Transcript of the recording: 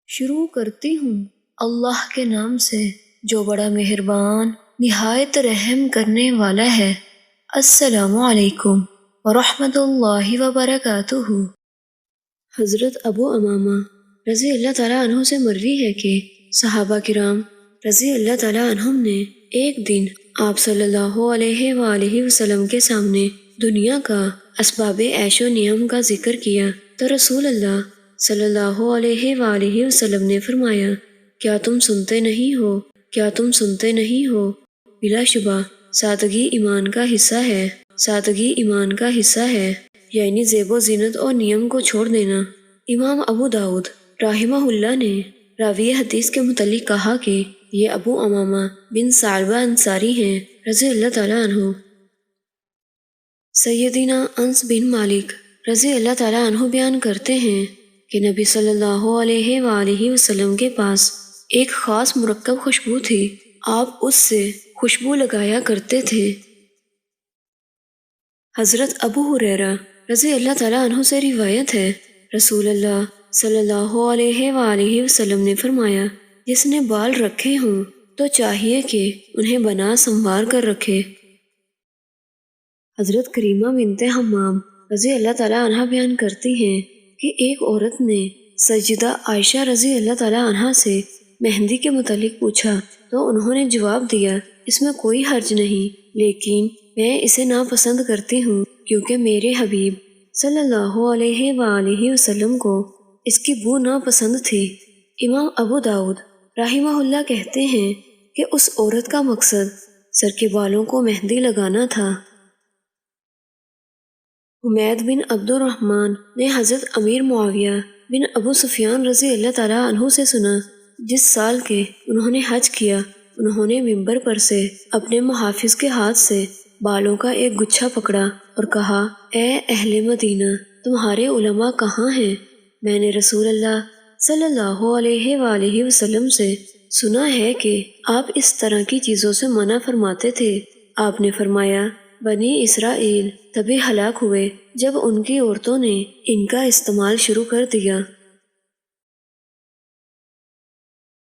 شروع کرتی ہوں اللہ کے نام سے جو بڑا مہربان نہایت رحم کرنے والا ہے۔ السلام علیکم ورحمۃ اللہ وبرکاتہ۔ حضرت ابو امامہ رضی اللہ تعالیٰ عنہ سے مروی ہے کہ صحابہ کرام رضی اللہ تعالیٰ عنہم نے ایک دن آپ صلی اللہ علیہ وآلہ وسلم کے سامنے دنیا کا اسباب عیش و نعم کا ذکر کیا تو رسول اللہ صلی اللہ علیہ وآلہ وسلم نے فرمایا، کیا تم سنتے نہیں ہو؟ کیا تم سنتے نہیں ہو؟ بلا شبہ سادگی ایمان کا حصہ ہے، سادگی ایمان کا حصہ ہے، یعنی زیب و زینت اور نیم کو چھوڑ دینا۔ امام ابو داؤد رحمہ اللہ نے راوی حدیث کے متعلق کہا کہ یہ ابو امامہ بن ثعلبہ انصاری ہیں رضی اللہ تعالیٰ عنہ۔ سیدنا انس بن مالک رضی اللہ تعالیٰ عنہ بیان کرتے ہیں کہ نبی صلی اللہ علیہ وآلہ وسلم کے پاس ایک خاص مرکب خوشبو تھی، آپ اس سے خوشبو لگایا کرتے تھے۔ حضرت ابو ہریرہ رضی اللہ تعالیٰ عنہ سے روایت ہے، رسول اللہ صلی اللہ علیہ وآلہ وسلم نے فرمایا، جس نے بال رکھے ہوں تو چاہیے کہ انہیں بنا سنوار کر رکھے۔ حضرت کریمہ بنت حمام رضی اللہ تعالیٰ عنہ بیان کرتی ہیں کہ ایک عورت نے سیدہ عائشہ رضی اللہ تعالیٰ عنہ سے مہندی کے متعلق پوچھا تو انہوں نے جواب دیا، اس میں کوئی حرج نہیں، لیکن میں اسے ناپسند کرتی ہوں کیونکہ میرے حبیب صلی اللہ علیہ وآلہ وسلم کو اس کی بو ناپسند تھی۔ امام ابو داؤد رحمہ اللہ کہتے ہیں کہ اس عورت کا مقصد سر کے بالوں کو مہندی لگانا تھا۔ حمید بن عبد الرحمن نے حضرت امیر معاویہ بن ابو سفیان رضی اللہ تعالیٰ عنہ سے سنا، جس سال کے انہوں نے حج کیا، انہوں نے ممبر پر سے اپنے محافظ کے ہاتھ سے بالوں کا ایک گچھا پکڑا اور کہا، اے اہل مدینہ، تمہارے علماء کہاں ہیں؟ میں نے رسول اللہ صلی اللہ علیہ وآلہ وسلم سے سنا ہے کہ آپ اس طرح کی چیزوں سے منع فرماتے تھے۔ آپ نے فرمایا، بنی اسرائیل تبھی ہلاک ہوئے جب ان کی عورتوں نے ان کا استعمال شروع کر دیا۔